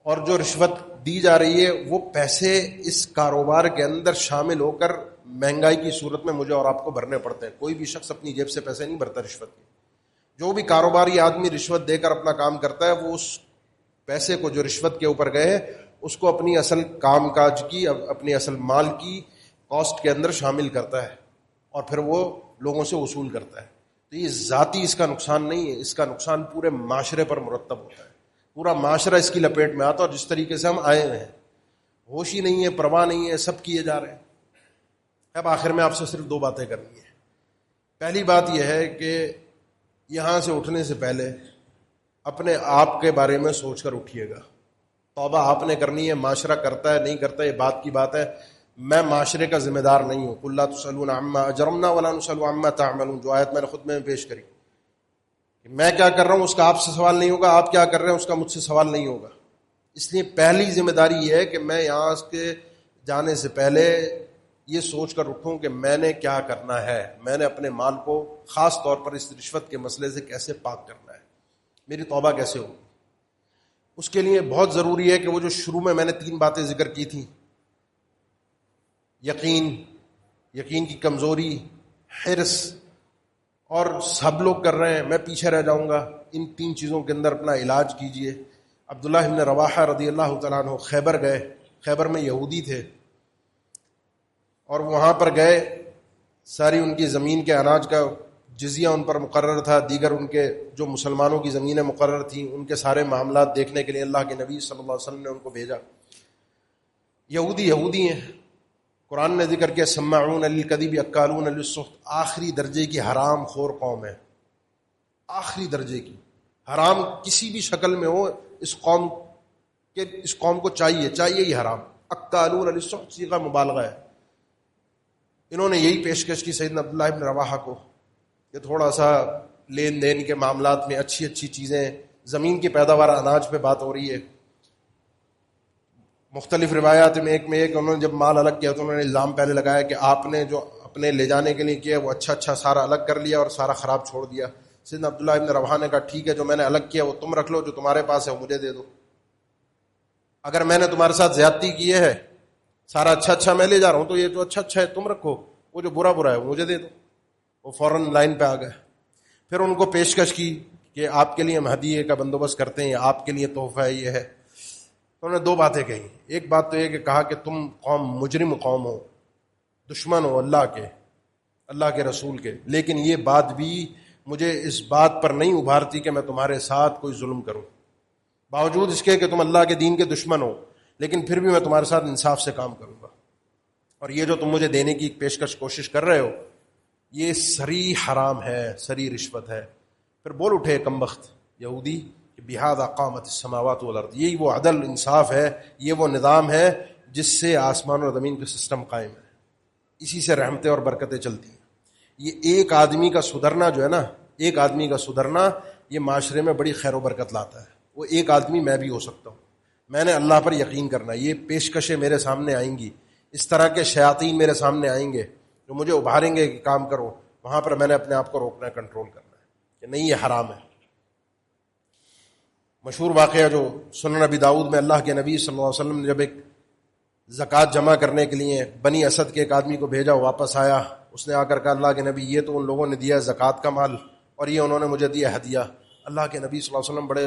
اور جو رشوت دی جا رہی ہے، وہ پیسے اس کاروبار کے اندر شامل ہو کر مہنگائی کی صورت میں مجھے اور آپ کو بھرنے پڑتے ہیں۔ کوئی بھی شخص اپنی جیب سے پیسے نہیں بھرتا رشوت کے۔ جو بھی کاروباری آدمی رشوت دے کر اپنا کام کرتا ہے، وہ اس پیسے کو جو رشوت کے اوپر گئے اس کو اپنی اصل کام کاج کی، اپنی اصل مال کی کاسٹ کے اندر شامل کرتا ہے اور پھر وہ لوگوں سے وصول کرتا ہے۔ تو یہ ذاتی اس کا نقصان نہیں ہے، اس کا نقصان پورے معاشرے پر مرتب ہوتا ہے۔ پورا معاشرہ اس کی لپیٹ میں آتا ہے، اور جس طریقے سے ہم آئے ہوئے ہیں، ہوش ہی نہیں ہے، پرواہ نہیں ہے، سب کیے جا رہے ہیں۔ اب آخر میں آپ سے صرف 2 باتیں کرنی ہیں۔ پہلی بات یہ ہے کہ یہاں سے اٹھنے سے پہلے اپنے آپ کے بارے میں سوچ کر اٹھیے گا۔ توبہ آپ نے کرنی ہے، معاشرہ کرتا ہے نہیں کرتا یہ بات کی بات ہے۔ میں معاشرے کا ذمہ دار نہیں ہوں۔ قل لا تسألون عما اجرمنا ولا نسأل عما تعملون، جو آیت میں نے خطبے میں پیش کری، کہ میں کیا کر رہا ہوں اس کا آپ سے سوال نہیں ہوگا، آپ کیا کر رہے ہیں اس کا مجھ سے سوال نہیں ہوگا۔ اس لیے پہلی ذمہ داری یہ ہے کہ میں یہاں کے جانے سے پہلے یہ سوچ کر اٹھوں کہ میں نے کیا کرنا ہے، میں نے اپنے مال کو خاص طور پر اس رشوت کے مسئلے سے کیسے پاک کرنا ہے، میری توبہ کیسے ہوگی۔ اس کے لیے بہت ضروری ہے کہ وہ جو شروع میں نے 3 باتیں ذکر کی تھیں، یقین کی کمزوری، حرص، اور سب لوگ کر رہے ہیں میں پیچھے رہ جاؤں گا، ان 3 چیزوں کے اندر اپنا علاج کیجئے۔ عبداللہ بن رواحہ رضی اللہ تعالیٰ عنہ خیبر گئے، خیبر میں یہودی تھے، اور وہاں پر گئے، ساری ان کی زمین کے اناج کا جزیہ ان پر مقرر تھا، دیگر ان کے جو مسلمانوں کی زمینیں مقرر تھیں، ان کے سارے معاملات دیکھنے کے لیے اللہ کے نبی صلی اللہ علیہ وسلم نے ان کو بھیجا۔ یہودی ہیں، قرآن نے ذکر کیا سماعون للکذب اکالون للسحت، آخری درجے کی حرام خور قوم ہے، آخری درجے کی حرام کسی بھی شکل میں ہو، اس قوم کو چاہیے ہی حرام۔ اکالون للسحت صیغہ مبالغہ ہے۔ انہوں نے یہی پیشکش کی سیدنا عبداللہ بن رواحہ کو کہ تھوڑا سا لین دین کے معاملات میں اچھی چیزیں، زمین کی پیداوار، اناج پہ بات ہو رہی ہے۔ مختلف روایات میں ایک انہوں نے جب مال الگ کیا تو انہوں نے الزام پہلے لگایا کہ آپ نے جو اپنے لے جانے کے لیے کیا وہ اچھا سارا الگ کر لیا اور سارا خراب چھوڑ دیا۔ سیدنا عبداللہ ابن رواحہ نے کہا ٹھیک ہے، جو میں نے الگ کیا وہ تم رکھ لو، جو تمہارے پاس ہے وہ مجھے دے دو۔ اگر میں نے تمہارے ساتھ زیادتی کی ہے، سارا اچھا میں لے جا رہا ہوں، تو یہ جو اچھا ہے تم رکھو، وہ جو برا برا ہے وہ مجھے دے دو. وہ فوراً لائن پہ آ گئے. پھر ان کو پیشکش کی کہ آپ کے لیے ہم ہدیے کا بندوبست کرتے ہیں, آپ کے لیے تحفہ ہے, یہ ہے. تو انہوں نے دو باتیں کہی. ایک بات تو یہ کہ کہا کہ تم قوم مجرم قوم ہو, دشمن ہو اللہ کے, اللہ کے رسول کے, لیکن یہ بات بھی مجھے اس بات پر نہیں ابھارتی کہ میں تمہارے ساتھ کوئی ظلم کروں. باوجود اس کے کہ تم اللہ کے دین کے دشمن ہو, لیکن پھر بھی میں تمہارے ساتھ انصاف سے کام کروں گا. اور یہ جو تم مجھے دینے کی پیشکش کوشش کر رہے ہو, یہ سری حرام ہے, سری رشوت ہے. پھر بول اٹھے کمبخت یہودی کہ بہذا قامت السماوات والارض, یہی وہ عدل انصاف ہے, یہ وہ نظام ہے جس سے آسمان اور زمین کا سسٹم قائم ہے, اسی سے رحمتیں اور برکتیں چلتی ہیں. یہ ایک آدمی کا سدھرنا جو ہے نا, ایک آدمی کا سدھرنا یہ معاشرے میں بڑی خیر و برکت لاتا ہے. وہ ایک آدمی میں بھی ہو سکتا ہوں. میں نے اللہ پر یقین کرنا. یہ پیشکشیں میرے سامنے آئیں گی, اس طرح کے شیاطین میرے سامنے آئیں گے جو مجھے ابھاریں گے کہ کام کرو, وہاں پر میں نے اپنے آپ کو روکنا ہے, کنٹرول کرنا ہے کہ نہیں یہ حرام ہے. مشہور واقعہ جو سنن نبی داؤد میں اللہ کے نبی صلی اللہ علیہ وسلم نے جب ایک زکوٰۃ جمع کرنے کے لیے بنی اسد کے ایک آدمی کو بھیجا, واپس آیا, اس نے آ کر کہا اللہ کے نبی یہ تو ان لوگوں نے دیا زکوٰۃ کا مال اور یہ انہوں نے مجھے دیا ہدیہ. اللہ کے نبی صلی اللہ علیہ وسلم بڑے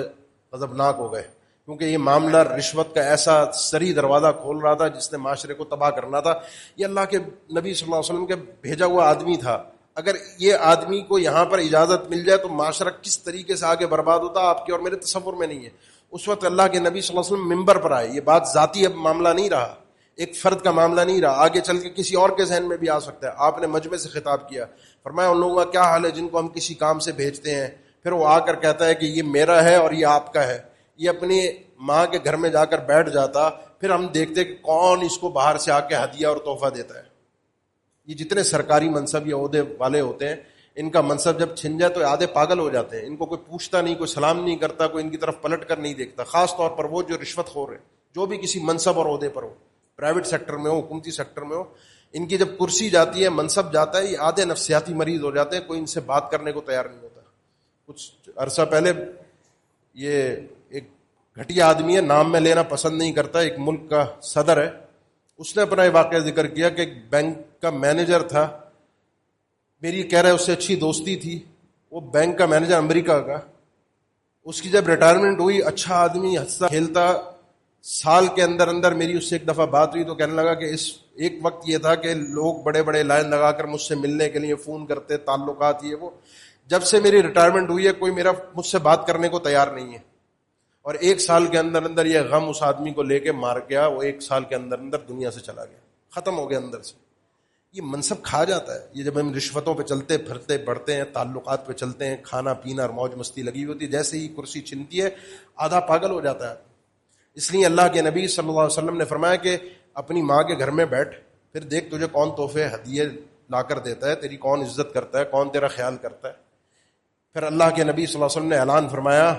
غضبناک ہو گئے, کیونکہ یہ معاملہ رشوت کا ایسا سری دروازہ کھول رہا تھا جس نے معاشرے کو تباہ کرنا تھا. یہ اللہ کے نبی صلی اللہ علیہ وسلم کے بھیجا ہوا آدمی تھا. اگر یہ آدمی کو یہاں پر اجازت مل جائے تو معاشرہ کس طریقے سے آگے برباد ہوتا آپ کے اور میرے تصور میں نہیں ہے. اس وقت اللہ کے نبی صلی اللہ علیہ وسلم ممبر پر آئے. یہ بات ذاتی اب معاملہ نہیں رہا, ایک فرد کا معاملہ نہیں رہا, آگے چل کے کسی اور کے ذہن میں بھی آ سکتا ہے. آپ نے مجمع سے خطاب کیا, فرمایا ان لوگوں کا کیا حال ہے جن کو ہم کسی کام سے بھیجتے ہیں, پھر وہ آ کر کہتا ہے کہ یہ میرا ہے اور یہ آپ کا ہے. یہ اپنی ماں کے گھر میں جا کر بیٹھ جاتا, پھر ہم دیکھتے کہ کون اس کو باہر سے آ کے ہدیہ اور تحفہ دیتا ہے. یہ جتنے سرکاری منصب یا عہدے والے ہوتے ہیں, ان کا منصب جب چھن جائے تو آدھے پاگل ہو جاتے ہیں. ان کو کوئی پوچھتا نہیں, کوئی سلام نہیں کرتا, کوئی ان کی طرف پلٹ کر نہیں دیکھتا. خاص طور پر وہ جو رشوت خور ہے, جو بھی کسی منصب اور عہدے پر ہو, پرائیویٹ سیکٹر میں ہو, حکومتی سیکٹر میں ہو, ان کی جب کرسی جاتی ہے, منصب جاتا ہے, یہ آدھے نفسیاتی مریض ہو جاتے ہیں. کوئی ان سے بات کرنے کو تیار نہیں ہوتا. کچھ عرصہ پہلے یہ ایک گھٹیا آدمی ہے, نام میں لینا پسند نہیں کرتا, ایک ملک کا صدر ہے, اس نے اپنا یہ واقعہ ذکر کیا کہ ایک بینک کا مینیجر تھا, میری کہہ رہا ہے اس سے اچھی دوستی تھی. وہ بینک کا مینیجر امریکہ کا, اس کی جب ریٹائرمنٹ ہوئی, اچھا آدمی, ہنستا کھیلتا. سال کے اندر اندر میری اس سے ایک دفعہ بات ہوئی تو کہنے لگا کہ اس ایک وقت یہ تھا کہ لوگ بڑے بڑے لائن لگا کر مجھ سے ملنے کے لیے فون کرتے, تعلقات یہ وہ. جب سے میری ریٹائرمنٹ ہوئی ہے کوئی مجھ سے بات کرنے کو تیار نہیں ہے. اور ایک سال کے اندر اندر یہ غم اس آدمی کو لے کے مار گیا. وہ ایک سال کے اندر اندر دنیا سے چلا گیا, ختم ہو گیا اندر سے. یہ منصب کھا جاتا ہے. یہ جب ہم رشوتوں پہ چلتے پھرتے بڑھتے ہیں, تعلقات پہ چلتے ہیں, کھانا پینا اور موج مستی لگی ہوتی ہے, جیسے ہی کرسی چھنتی ہے آدھا پاگل ہو جاتا ہے. اس لیے اللہ کے نبی صلی اللہ علیہ وسلم نے فرمایا کہ اپنی ماں کے گھر میں بیٹھ, پھر دیکھ تجھے کون تحفے ہدیے لا کر دیتا ہے, تیری کون عزت کرتا ہے, کون تیرا خیال کرتا ہے. پھر اللہ کے نبی صلی اللہ علیہ وسلم نے اعلان فرمایا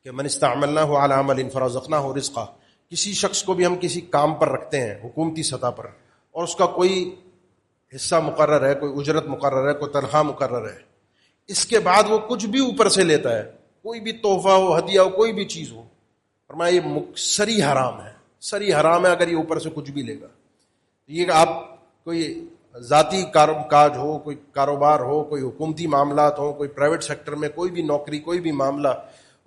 کہ من استعملناه على عمل فرزقناه رزقا, کسی شخص کو بھی ہم کسی کام پر رکھتے ہیں حکومتی سطح پر, اور اس کا کوئی حصہ مقرر ہے, کوئی اجرت مقرر ہے, کوئی تنخواہ مقرر ہے, اس کے بعد وہ کچھ بھی اوپر سے لیتا ہے, کوئی بھی تحفہ ہو, ہدیہ ہو, کوئی بھی چیز ہو, فرمایا یہ سری حرام ہے, سری حرام ہے اگر یہ اوپر سے کچھ بھی لے گا. یہ کہ آپ کوئی ذاتی کاج ہو, کوئی کاروبار ہو, کوئی حکومتی معاملات ہو, کوئی پرائیویٹ سیکٹر میں کوئی بھی نوکری, کوئی بھی معاملہ,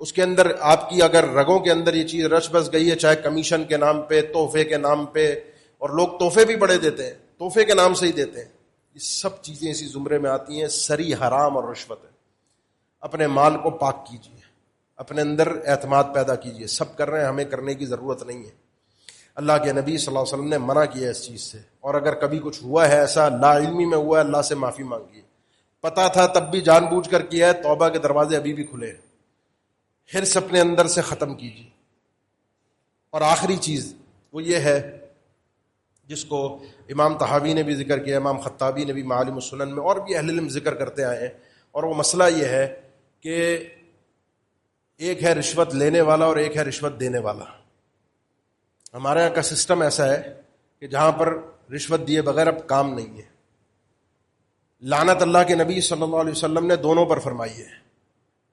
اس کے اندر آپ کی اگر رگوں کے اندر یہ چیز رچ بس گئی ہے, چاہے کمیشن کے نام پہ, تحفے کے نام پہ, اور لوگ تحفے بھی بڑے دیتے ہیں, تحفے کے نام سے ہی دیتے ہیں, یہ سب چیزیں اسی زمرے میں آتی ہیں, سری حرام اور رشوت ہے. اپنے مال کو پاک کیجیے, اپنے اندر اعتماد پیدا کیجیے. سب کر رہے ہیں, ہمیں کرنے کی ضرورت نہیں ہے. اللہ کے نبی صلی اللہ علیہ وسلم نے منع کیا اس چیز سے, اور اگر کبھی کچھ ہوا ہے ایسا, لا علمی میں ہوا ہے, اللہ سے معافی مانگیے. پتا تھا تب بھی جان بوجھ کر کیا ہے, توبہ کے دروازے ابھی بھی کھلے ہیں. حرص اپنے اندر سے ختم کیجیے. اور آخری چیز وہ یہ ہے جس کو امام طحاوی نے بھی ذکر کیا, امام خطابی نے بھی معالم السنن میں, اور بھی اہل علم ذکر کرتے آئے ہیں, اور وہ مسئلہ یہ ہے کہ ایک ہے رشوت لینے والا اور ایک ہے رشوت دینے والا. ہمارے یہاں کا سسٹم ایسا ہے کہ جہاں پر رشوت دیے بغیر اب کام نہیں ہے. لعنت اللہ کے نبی صلی اللہ علیہ وسلم نے دونوں پر فرمائی ہے.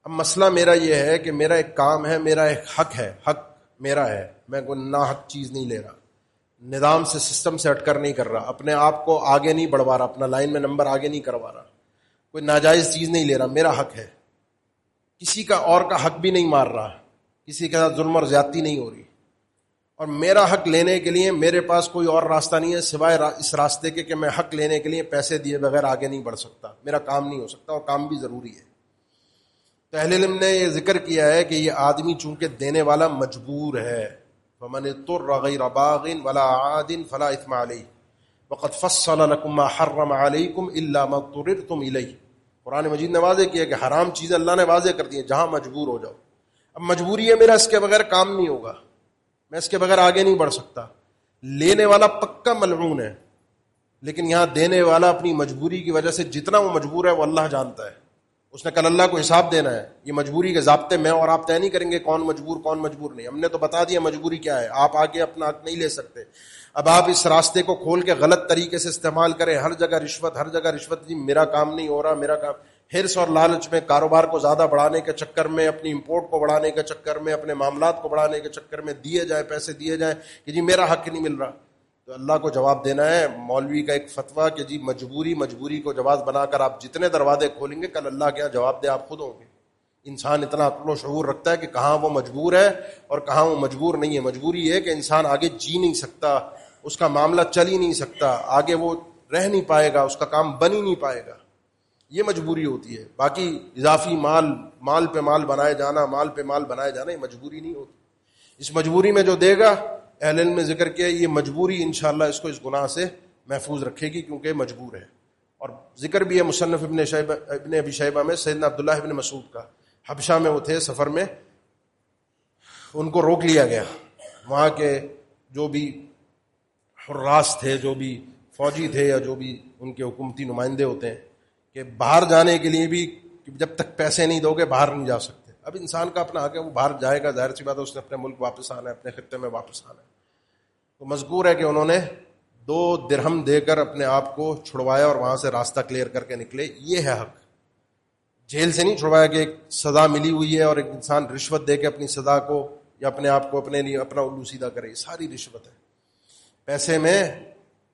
اب مسئلہ میرا یہ ہے کہ میرا ایک کام ہے, میرا ایک حق ہے, حق میرا ہے, میں کوئی ناحق چیز نہیں لے رہا, نظام سے سسٹم سے ہٹ کر نہیں کر رہا، اپنے آپ کو آگے نہیں بڑھوا رہا، اپنا لائن میں نمبر آگے نہیں کروا رہا، کوئی ناجائز چیز نہیں لے رہا، میرا حق ہے، کسی کا اور کا حق بھی نہیں مار رہا، کسی کے ساتھ ظلم اور زیادتی نہیں ہو رہی، اور میرا حق لینے کے لیے میرے پاس کوئی اور راستہ نہیں ہے سوائے اس راستے کے کہ میں حق لینے کے لیے پیسے دیے بغیر آگے نہیں بڑھ سکتا، میرا کام نہیں ہو سکتا، اور کام بھی ضروری ہے۔ تو اہل علم نے یہ ذکر کیا ہے کہ یہ آدمی چونکہ دینے والا مجبور ہے، فمن اضطر غیر باغ ولا عاد فلا اثم علیہ وقد فصل لكم ما حرم علیکم الا ما اضطررتم الیہ۔ قرآن مجید نے واضح کیا کہ حرام چیزیں اللہ نے واضح کر دی ہیں جہاں مجبور ہو جاؤ۔ اب مجبوری ہے میرا، اس کے بغیر کام نہیں ہوگا، میں اس کے بغیر آگے نہیں بڑھ سکتا۔ لینے والا پکا ملعون ہے، لیکن یہاں دینے والا اپنی مجبوری کی وجہ سے جتنا وہ مجبور ہے وہ اللہ جانتا ہے، اس نے کل اللہ کو حساب دینا ہے۔ یہ مجبوری کے ضابطے میں اور آپ طے نہیں کریں گے کون مجبور کون مجبور نہیں، ہم نے تو بتا دیا مجبوری کیا ہے، آپ آگے اپنا حق نہیں لے سکتے۔ اب آپ اس راستے کو کھول کے غلط طریقے سے استعمال کریں، ہر جگہ رشوت، ہر جگہ رشوت، جی میرا کام نہیں ہو رہا، میرا کام، حرص اور لالچ میں کاروبار کو زیادہ بڑھانے کے چکر میں، اپنی امپورٹ کو بڑھانے کے چکر میں، اپنے معاملات کو بڑھانے کے چکر میں دیے جائیں، پیسے دیے جائیں کہ جی میرا حق نہیں مل رہا، تو اللہ کو جواب دینا ہے۔ مولوی کا ایک فتویٰ کہ جی مجبوری کو جواز بنا کر آپ جتنے دروازے کھولیں گے کل اللہ کے یہاں جواب دے آپ خود ہوں گے۔ انسان اتنا عقل و شعور رکھتا ہے کہ کہاں وہ مجبور ہے اور کہاں وہ مجبور نہیں ہے۔ مجبوری یہ ہے کہ انسان آگے جی نہیں سکتا، اس کا معاملہ چل ہی نہیں سکتا، آگے وہ رہ نہیں پائے گا، اس کا کام بن ہی نہیں پائے گا، یہ مجبوری ہوتی ہے۔ باقی اضافی مال پہ مال بنائے جانا، مال پہ مال بنائے جانا، یہ مجبوری نہیں ہوتی۔ اس مجبوری میں جو دے گا، اہل علم نے ذکر کیا، یہ مجبوری انشاءاللہ اس کو اس گناہ سے محفوظ رکھے گی کیونکہ مجبور ہے۔ اور ذکر بھی ہے مصنف ابن ابی شیبہ میں سیدنا عبداللہ ابن مسعود کا، حبشہ میں وہ تھے سفر میں، ان کو روک لیا گیا، وہاں کے جو بھی حراس تھے، جو بھی فوجی تھے یا جو بھی ان کے حکومتی نمائندے ہوتے ہیں، کہ باہر جانے کے لیے بھی جب تک پیسے نہیں دو گے باہر نہیں جا سکتے۔ اب انسان کا اپنا حق ہے، وہ باہر جائے گا، ظاہر سی بات ہے اس نے اپنے ملک واپس آنا ہے، اپنے خطے میں واپس آنا ہے۔ تو مذکور ہے کہ انہوں نے 2 درہم دے کر اپنے آپ کو چھڑوایا اور وہاں سے راستہ کلیئر کر کے نکلے، یہ ہے حق۔ جیل سے نہیں چھڑوایا کہ ایک سزا ملی ہوئی ہے اور ایک انسان رشوت دے کے اپنی سزا کو یا اپنے آپ کو اپنے لیے اپنا الو سیدھا کرے، یہ ساری رشوت ہے۔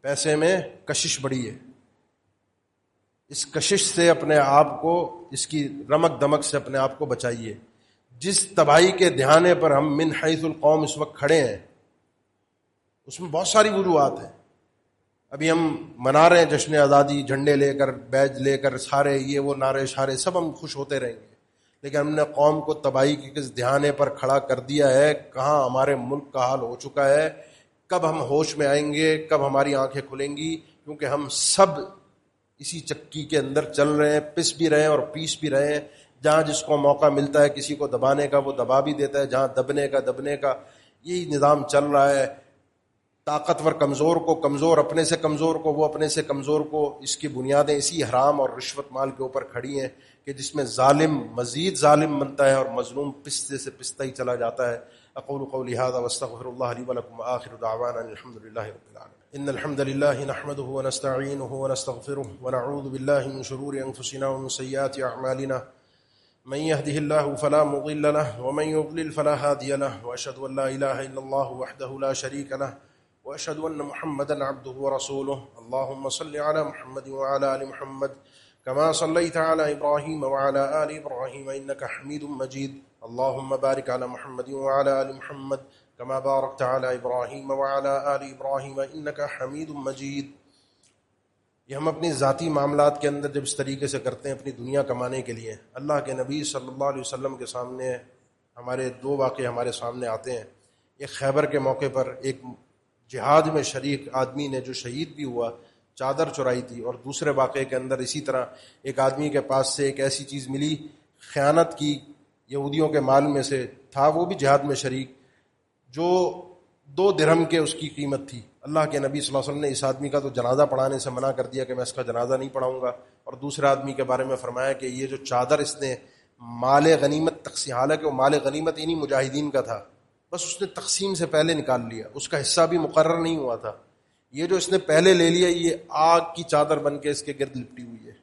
پیسے میں کشش بڑی ہے، اس کشش سے اپنے آپ کو، اس کی رمک دمک سے اپنے آپ کو بچائیے۔ جس تباہی کے دہانے پر ہم من حیث القوم اس وقت کھڑے ہیں اس میں بہت ساری وجوہات ہیں۔ ابھی ہم منا رہے ہیں جشن آزادی، جھنڈے لے کر، بیج لے کر، سارے یہ وہ نعرے شارے سب ہم خوش ہوتے رہیں گے، لیکن ہم نے قوم کو تباہی کے کس دہانے پر کھڑا کر دیا ہے، کہاں ہمارے ملک کا حال ہو چکا ہے، کب ہم ہوش میں آئیں گے، کب ہماری آنکھیں کھلیں گی، کیونکہ ہم سب اسی چکی کے اندر چل رہے ہیں، پس بھی رہے ہیں اور پیس بھی رہے ہیں۔ جہاں جس کو موقع ملتا ہے کسی کو دبانے کا وہ دبا بھی دیتا ہے، جہاں دبنے کا یہی نظام چل رہا ہے۔ طاقتور کمزور کو، کمزور اپنے سے کمزور کو، وہ اپنے سے کمزور کو، اس کی بنیادیں اسی حرام اور رشوت مال کے اوپر کھڑی ہیں کہ جس میں ظالم مزید ظالم بنتا ہے اور مظلوم پستے سے پستہ ہی چلا جاتا ہے۔ اقول قولی ھذا واستغفر اللہ لی ولکم وآخر دعوانا الحمد للہ رب العالمین۔ ان الحمد للہ نحمده ونستعینه ونستغفره ونعوذ باللہ من شرور انفسنا ومن سیئات اعمالنا من يهده الله فلا مضل له ومن يضلل فلا هادي له واشهد ان لا اله الا الله وحده لا شريك له واشهد ان محمدا عبده ورسوله اللهم صل على محمد وعلى ال محمد كما صليت على ابراهيم وعلى ال ابراهيم انك حميد مجيد اللهم بارك على محمد وعلى ال محمد كما باركت على ابراهيم وعلى ال ابراهيم انك حميد مجيد۔ یہ ہم اپنی ذاتی معاملات کے اندر جب اس طریقے سے کرتے ہیں اپنی دنیا کمانے کے لیے، اللہ کے نبی صلی اللہ علیہ وسلم کے سامنے ہمارے 2 واقعے ہمارے سامنے آتے ہیں۔ ایک خیبر کے موقع پر ایک جہاد میں شریک آدمی نے جو شہید بھی ہوا، چادر چرائی تھی، اور دوسرے واقعے کے اندر اسی طرح ایک آدمی کے پاس سے ایک ایسی چیز ملی، خیانت کی، یہودیوں کے مال میں سے تھا، وہ بھی جہاد میں شریک، جو 2 درہم کے اس کی قیمت تھی۔ اللہ کے نبی صلی اللہ علیہ وسلم نے اس آدمی کا تو جنازہ پڑھانے سے منع کر دیا کہ میں اس کا جنازہ نہیں پڑھاؤں گا، اور دوسرے آدمی کے بارے میں فرمایا کہ یہ جو چادر اس نے مال غنیمت تقسیم، حالانکہ وہ مال غنیمت انہی مجاہدین کا تھا، بس اس نے تقسیم سے پہلے نکال لیا، اس کا حصہ بھی مقرر نہیں ہوا تھا، یہ جو اس نے پہلے لے لیا یہ آگ کی چادر بن کے اس کے گرد لپٹی ہوئی ہے۔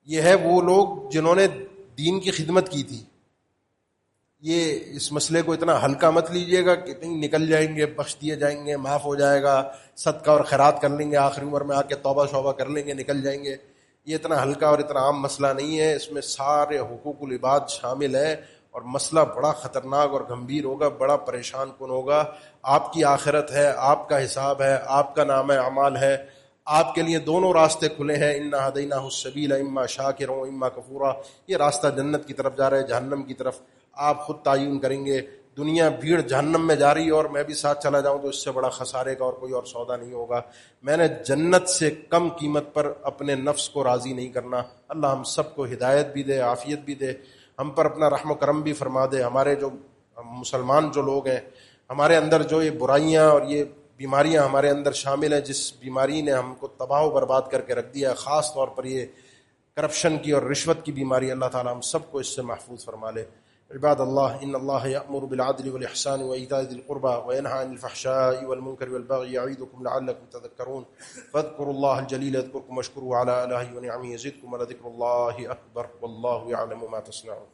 یہ ہے وہ لوگ جنہوں نے دین کی خدمت کی تھی، یہ اس مسئلے کو اتنا ہلکا مت لیجئے گا کہ نہیں نکل جائیں گے، بخش دیے جائیں گے، معاف ہو جائے گا، صدقہ اور خیرات کر لیں گے، آخری عمر میں آ کے توبہ شوبہ کر لیں گے، نکل جائیں گے. یہ اتنا ہلکا اور اتنا عام مسئلہ نہیں ہے. اس میں سارے حقوق العباد شامل ہیں، اور مسئلہ بڑا خطرناک اور گمبھیر ہوگا، بڑا پریشان کن ہوگا. آپ کی آخرت ہے، آپ کا حساب ہے، آپ کا نام اعمال ہے. آپ کے لیے دونوں راستے کھلے ہیں. انا ہدیناہ السبیل اما شاکرا و اما کفورا. یہ راستہ جنت کی طرف جا رہا ہے، جہنم کی طرف آپ خود تعین کریں گے. دنیا بھیڑ جہنم میں جا رہی ہے اور میں بھی ساتھ چلا جاؤں تو اس سے بڑا خسارے کا اور کوئی اور سودا نہیں ہوگا. میں نے جنت سے کم قیمت پر اپنے نفس کو راضی نہیں کرنا. اللہ ہم سب کو ہدایت بھی دے، عافیت بھی دے، ہم پر اپنا رحم و کرم بھی فرما دے. ہمارے جو مسلمان جو لوگ ہیں، ہمارے اندر جو یہ برائیاں اور یہ بیماریاں ہمارے اندر شامل ہیں، جس بیماری نے ہم کو تباہ و برباد کر کے رکھ دیا ہے، خاص طور پر یہ کرپشن کی اور رشوت کی بیماری، اللہ تعالی ہم سب کو اس سے محفوظ فرما لے. عباد اللہ ان اللہ یأمر بالعدل والإحسان وإيتاء ذی القربى وینہی عن الفحشاء والمنکر والبغی یعظکم لعلکم تذکرون. فاذکروا اللہ الجلیل یذکرکم واشکروه علی آلائہ ونعمہ یزدکم ولذکر اللہ اکبر واللہ یعلم ما تصنعون.